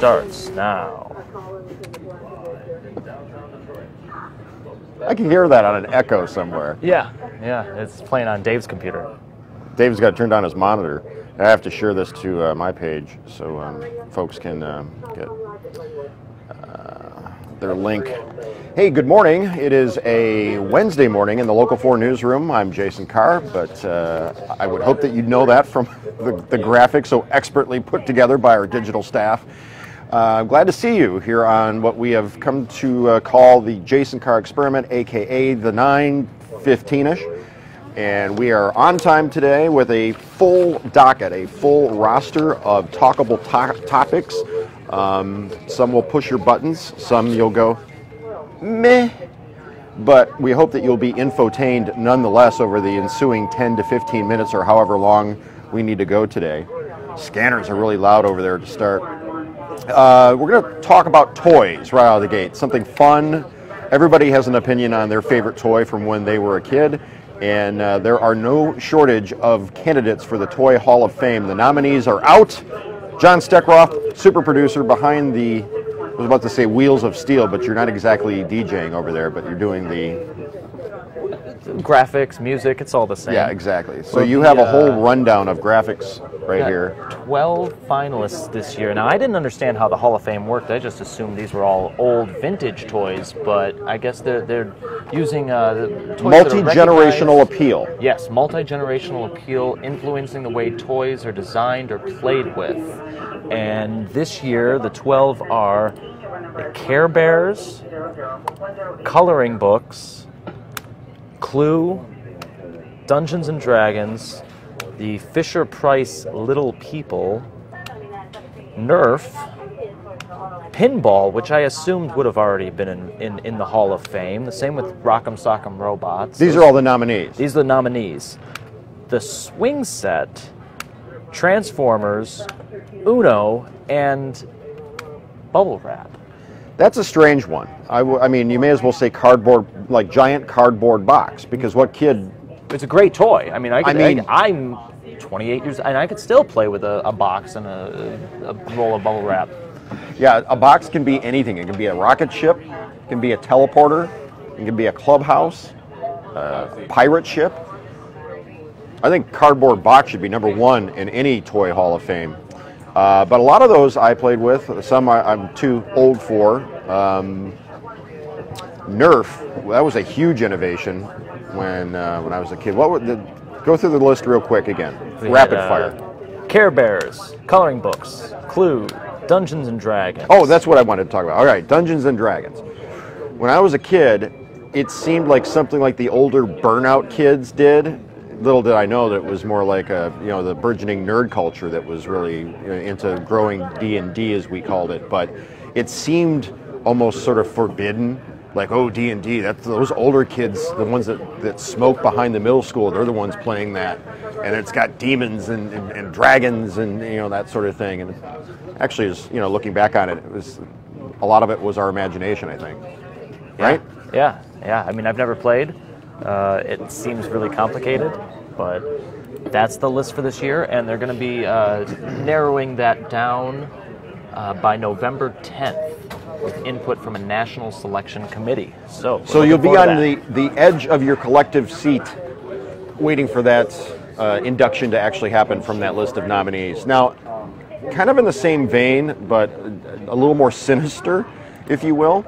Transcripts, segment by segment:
starts now. I can hear that on an echo somewhere. Yeah, it's playing on Dave's computer. Dave's got turned on his monitor. I have to share this to my page so folks can get their link. Hey, good morning. It is a Wednesday morning in the Local 4 newsroom. I'm Jason Carr, but I would hope that you'd know that from the graphics so expertly put together by our digital staff. I'm glad to see you here on what we have come to call the Jason Carr Experiment, aka the 9:15-ish. And we are on time today with a full docket, a full roster of talkable topics. Some will push your buttons, some you'll go, meh. But we hope that you'll be infotained nonetheless over the ensuing 10 to 15 minutes or however long we need to go today. Scanners are really loud over there to start. We're going to talk about toys right out of the gate, something fun. Everybody has an opinion on their favorite toy from when they were a kid, and there are no shortage of candidates for the Toy Hall of Fame. The nominees are out. John Steckroth, super producer behind the, I was about to say wheels of steel, but you're not exactly DJing over there, but you're doing the graphics, music, it's all the same. Yeah, exactly. So you have a whole rundown of graphics right here. 12 finalists this year. Now, I didn't understand how the Hall of Fame worked. I just assumed these were all old vintage toys, but I guess they're using toys multi-generational appeal. Yes, multi-generational appeal, influencing the way toys are designed or played with. And this year, the 12 are the Care Bears, coloring books, Clue, Dungeons and Dragons, the Fisher-Price Little People, Nerf, Pinball, which I assumed would have already been in the Hall of Fame. The same with Rock'em Sock'em Robots. These are all the nominees. These are the nominees. The Swing Set, Transformers, Uno, and Bubble Wrap. That's a strange one. I mean, you may as well say cardboard, like giant cardboard box, because what kid? It's a great toy. I mean, I'm 28 years, and I could still play with a box and a roll of bubble wrap. Yeah, a box can be anything. It can be a rocket ship, it can be a teleporter, it can be a clubhouse, a pirate ship. I think cardboard box should be #1 in any Toy Hall of Fame. But a lot of those I played with. Some I'm too old for. Nerf, that was a huge innovation when I was a kid. Go through the list real quick again. Rapid fire. Care Bears, coloring books, Clue, Dungeons and Dragons. Oh, that's what I wanted to talk about. All right, Dungeons and Dragons. When I was a kid, it seemed like something like the older Burnout kids did. Little did I know that it was more like the burgeoning nerd culture that was really into growing D&D, as we called it. But it seemed almost sort of forbidden. Like, oh, D&D, that's those older kids, the ones that smoke behind the middle school, they're the ones playing that. And it's got demons and dragons and that sort of thing. And actually, looking back on it, a lot of it was our imagination, I think. Right? Yeah. I mean, I've never played. It seems really complicated, but that's the list for this year, and they're going to be narrowing that down by November 10th with input from a national selection committee. So you'll be on the edge of your collective seat waiting for that induction to actually happen from that list of nominees. Now, kind of in the same vein, but a little more sinister, if you will,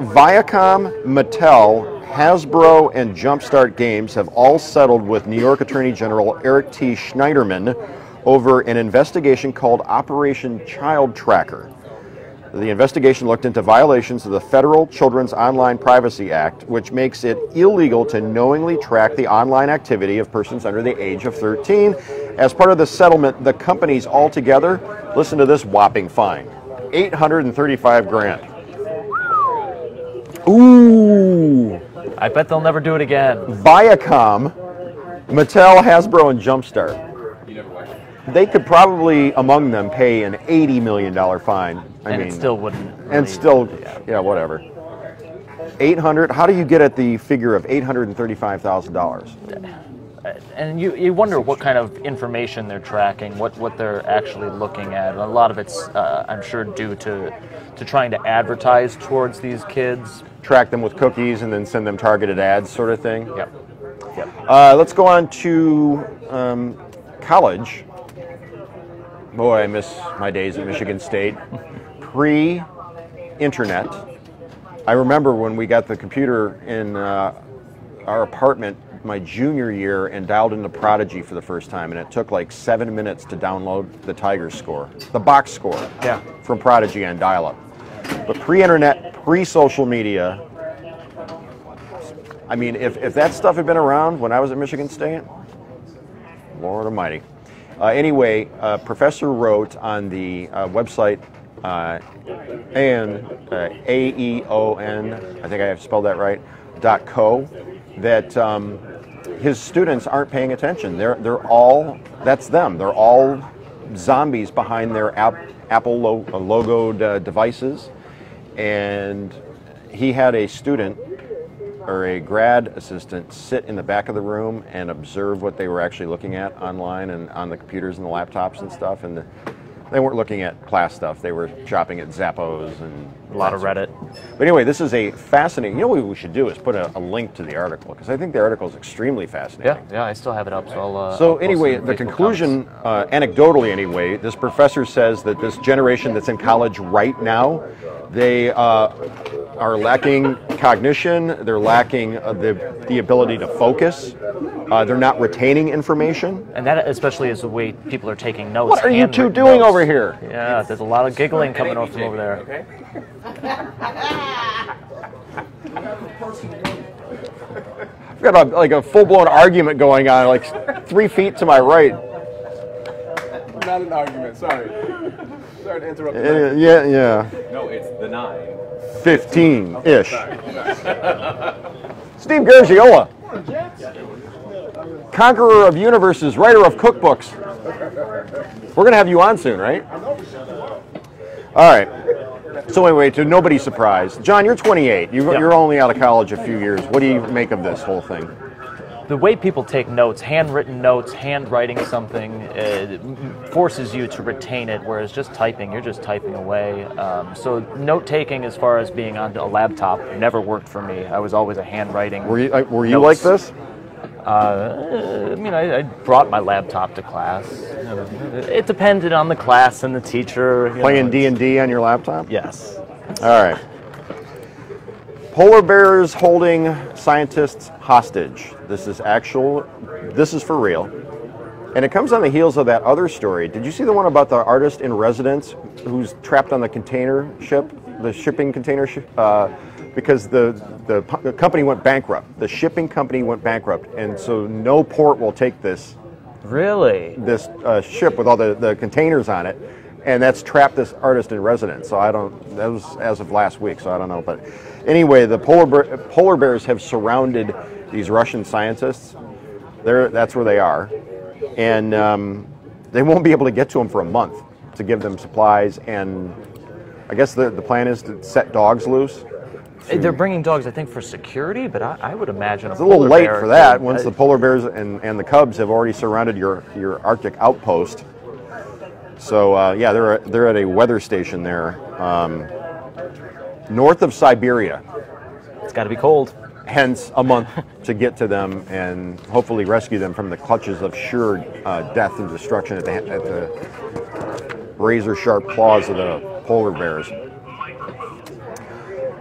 Viacom, Mattel, Hasbro, and Jumpstart Games have all settled with New York Attorney General Eric T. Schneiderman over an investigation called Operation Child Tracker. The investigation looked into violations of the Federal Children's Online Privacy Act, which makes it illegal to knowingly track the online activity of persons under the age of 13. As part of the settlement, the companies altogether, listen to this whopping fine, $835,000. Ooh! I bet they'll never do it again. Viacom, Mattel, Hasbro, and Jumpstart. They could probably, among them, pay an $80 million fine. I mean, it still wouldn't. Really, and still, yeah, whatever. 800. How do you get at the figure of $835,000? and you wonder what kind of information they're tracking, what they're actually looking at. A lot of it's, I'm sure, due to trying to advertise towards these kids. Track them with cookies and then send them targeted ads, sort of thing. Yep. Let's go on to college. Boy, I miss my days at Michigan State. Pre-internet. I remember when we got the computer in our apartment my junior year and dialed into Prodigy for the first time, and it took like 7 minutes to download the Tiger score, the box score from Prodigy on dial-up. But pre-internet, pre-social media, I mean, if that stuff had been around when I was at Michigan State, Lord almighty. Anyway, professor wrote on the website AEON, I think I have spelled that right, .co, that his students aren't paying attention. They're all, that's them. They're all zombies behind their Apple logoed devices. And he had a student or a grad assistant sit in the back of the room and observe what they were actually looking at online and on the computers and the laptops and stuff. And they weren't looking at class stuff. They were shopping at Zappos and a lot of Reddit. But anyway, this is a fascinating, you know what we should do is put a link to the article, because I think the article is extremely fascinating. Yeah, I still have it up, so I'll So I'll post anyway, it in the Facebook conclusion, comments. anecdotally anyway, this professor says that this generation that's in college right now, they are lacking cognition, they're lacking the ability to focus, they're not retaining information. And that especially is the way people are taking notes. What are you two doing over here? Yeah, there's a lot of giggling coming off from over there. Okay. I've got a full-blown argument going on, like 3 feet to my right. Not an argument, sorry. Sorry to interrupt. Yeah. No, it's the 9. 15-ish. Steve Gargiola, conqueror of universes, writer of cookbooks. We're going to have you on soon, right? All right. So anyway, to nobody's surprise, John, you're 28. You're only out of college a few years. What do you make of this whole thing? The way people take notes, handwritten notes, handwriting something, forces you to retain it, whereas just typing, you're just typing away. So note-taking as far as being on a laptop never worked for me. I was always a handwriting. Were you like this? I mean, I brought my laptop to class. It depended on the class and the teacher. Playing D&D on your laptop? Yes. All right. Polar bears holding scientists hostage. This is for real. And it comes on the heels of that other story. Did you see the one about the artist in residence who's trapped on the container ship, the shipping container ship? Because the company went bankrupt. The shipping company went bankrupt, and so no port will take this ship with all the containers on it, and that's trapped this artist in residence. So that was as of last week, so I don't know. But anyway, the polar bears have surrounded these Russian scientists. That's where they are, and they won't be able to get to them for a month to give them supplies. And I guess the plan is to set dogs loose. They're bringing dogs, I think, for security, but I would imagine it's a little late for that. Once the polar bears and the cubs have already surrounded your Arctic outpost. So yeah, they're at a weather station there, north of Siberia. It's got to be cold. Hence a month to get to them and hopefully rescue them from the clutches of sure death and destruction at the razor-sharp claws of the polar bears.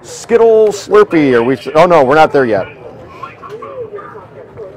Skittles Slurpee, oh no, we're not there yet.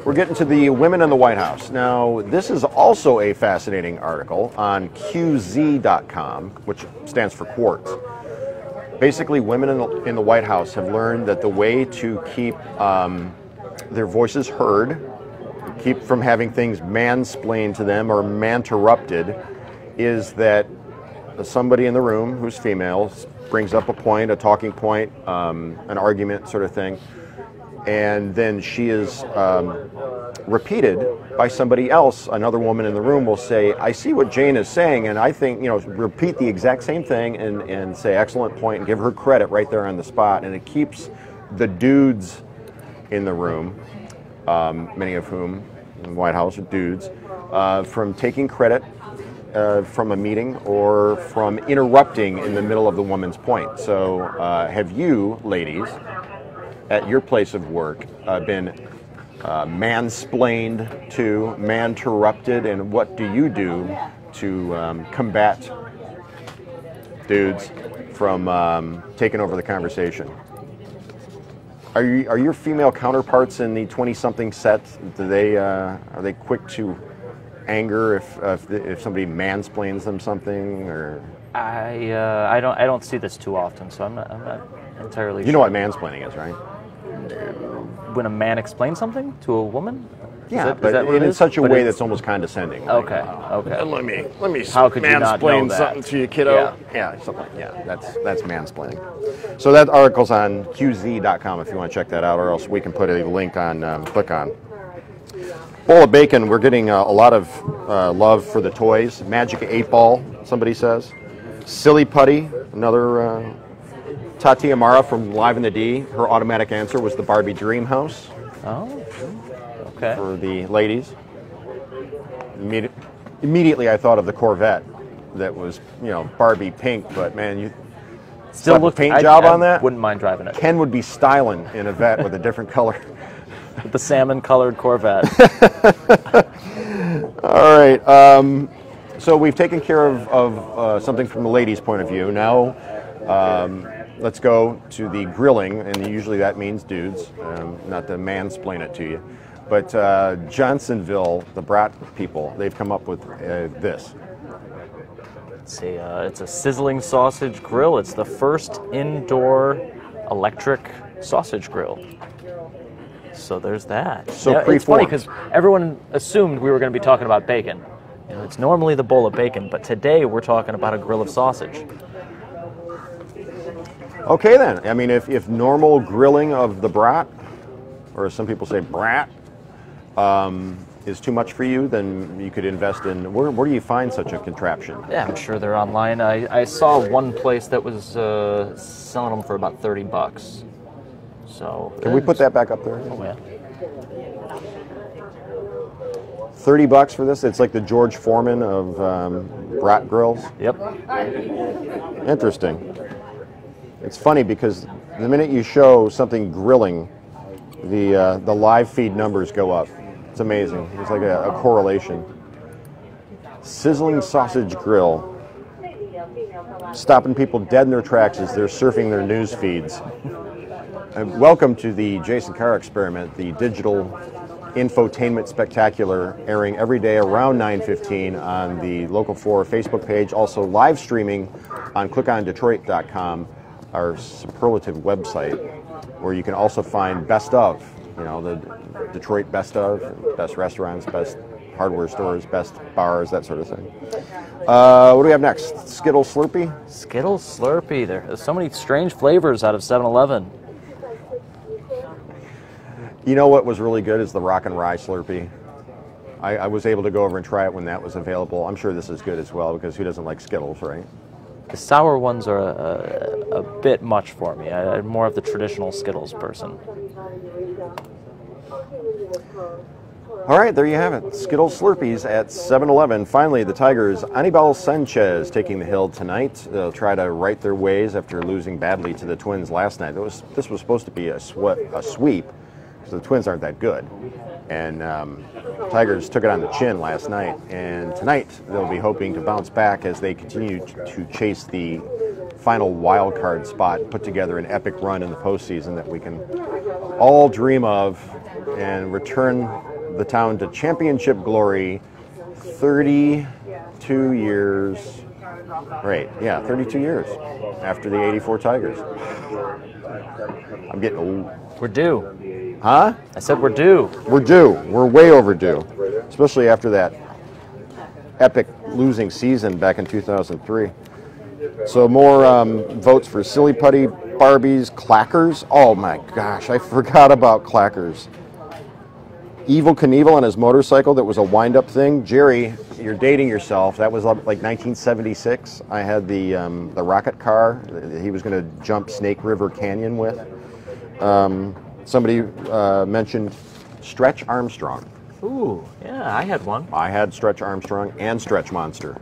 We're getting to the women in the White House. Now, this is also a fascinating article on QZ.com, which stands for Quartz. Basically, women in the White House have learned that the way to keep their voices heard, keep from having things mansplained to them or man-interrupted, is that somebody in the room who's female brings up a point, a talking point, an argument sort of thing, and then she is repeated by somebody else. Another woman in the room will say, I see what Jane is saying, and I think, repeat the exact same thing and say, excellent point, and give her credit right there on the spot. And it keeps the dudes in the room, many of whom in the White House, or dudes, from taking credit from a meeting or from interrupting in the middle of the woman's point. So have you, ladies, at your place of work, been mansplained to, man-terrupted, and what do you do to combat dudes from taking over the conversation? Are your female counterparts in the 20-something set? Are they quick to anger if somebody mansplains them something? Or I don't see this too often, so I'm not entirely. You know what mansplaining is, right? When a man explains something to a woman. Yeah, is that what it in is? such a way that's almost condescending. Okay. Let me How could you not know mansplain that? something to you, kiddo. Yeah, something. Yeah, that's mansplaining. So that article's on qz.com if you want to check that out, or else we can put a link on click on. Bowl of bacon. We're getting a lot of love for the toys. Magic 8-Ball, somebody says. Silly Putty, another. Tati Amara from Live in the D. Her automatic answer was the Barbie Dreamhouse. Oh. Okay. For the ladies. Immediately I thought of the Corvette that was, Barbie pink, but man, you still look paint job on that? Wouldn't mind driving it. Ken would be styling in a Vette with a different color. With the salmon-colored Corvette. All right. So we've taken care of something from the ladies' point of view. Now let's go to the grilling, and usually that means dudes, not to mansplain it to you. But Johnsonville, the Brat people, they've come up with this. It's a sizzling sausage grill. It's the first indoor electric sausage grill. So there's that. So it's funny because everyone assumed we were going to be talking about bacon. It's normally the bowl of bacon, but today we're talking about a grill of sausage. Okay then. I mean, if normal grilling of the brat, or as some people say brat, is too much for you, then you could invest in, where do you find such a contraption? Yeah, I'm sure they're online. I saw one place that was selling them for about $30. So can we put that back up there? Oh, yeah. $30 for this? It's like the George Foreman of brat grills? Yep. Interesting. It's funny because the minute you show something grilling, the live feed numbers go up. It's amazing. It's like a correlation. Sizzling sausage grill. Stopping people dead in their tracks as they're surfing their news feeds. And welcome to the Jason Carr Experiment, the digital infotainment spectacular, airing every day around 9:15 on the Local 4 Facebook page. Also live streaming on clickondetroit.com, our superlative website, where you can also find best of, the Detroit best of, best restaurants, best hardware stores, best bars, that sort of thing. What do we have next? Skittles Slurpee? Skittles Slurpee. There's so many strange flavors out of 7-Eleven. You know what was really good is the Rock and Rye Slurpee. I was able to go over and try it when that was available. I'm sure this is good as well, because who doesn't like Skittles, right? The sour ones are a bit much for me. I'm more of the traditional Skittles person. All right, there you have it. Skittles Slurpees at 7-Eleven. Finally, the Tigers, Anibal Sanchez taking the hill tonight. They'll try to right their ways after losing badly to the Twins last night. This was supposed to be a sweep, because the Twins aren't that good. And Tigers took it on the chin last night. And tonight, they'll be hoping to bounce back as they continue to chase the final wild card spot, put together an epic run in the postseason that we can all dream of, and return the town to championship glory. 32 years. Right, yeah, 32 years after the 84 Tigers. I'm getting old. We're due. Huh? I said we're due. We're due. We're way overdue, especially after that epic losing season back in 2003. So more votes for Silly Putty, Barbies, Clackers. Oh my gosh, I forgot about Clackers. Evil Knievel on his motorcycle that was a wind-up thing. Jerry, you're dating yourself. That was like 1976. I had the rocket car that he was going to jump Snake River Canyon with. Somebody mentioned Stretch Armstrong. Ooh, yeah, I had one. I had Stretch Armstrong and Stretch Monster.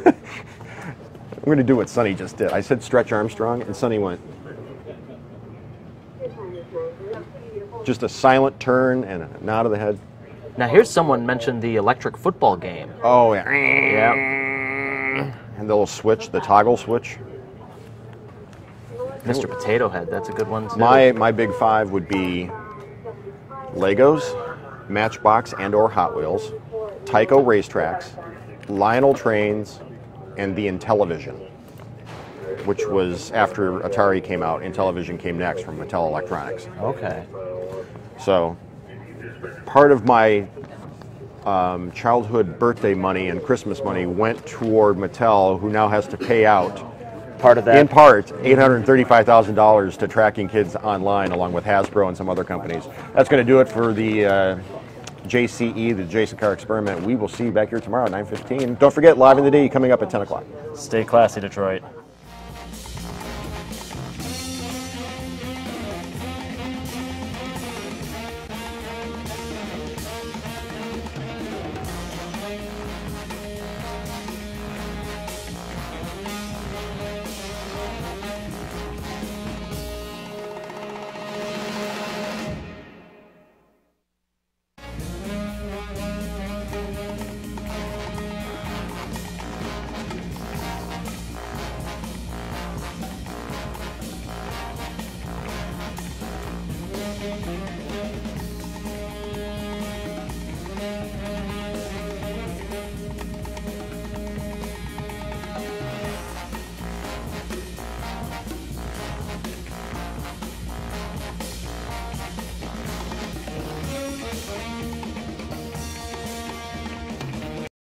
I'm going to do what Sonny just did. I said Stretch Armstrong, and Sonny went. Just a silent turn and a nod of the head. Now here's someone mentioned the electric football game. Oh, yeah. Yeah. And the little switch, the toggle switch. Mr. Potato Head, that's a good one too. My big five would be Legos, Matchbox and/or Hot Wheels, Tyco racetracks, Lionel trains, and the Intellivision, which was after Atari came out. Intellivision came next from Mattel Electronics. Okay. So part of my childhood birthday money and Christmas money went toward Mattel, who now has to pay out, Part of that. in part, $835,000 to tracking kids online, along with Hasbro and some other companies. That's going to do it for the JCE, the Jason Carr Experiment. We will see you back here tomorrow at 9:15. Don't forget, Live in the Day coming up at 10 o'clock. Stay classy, Detroit.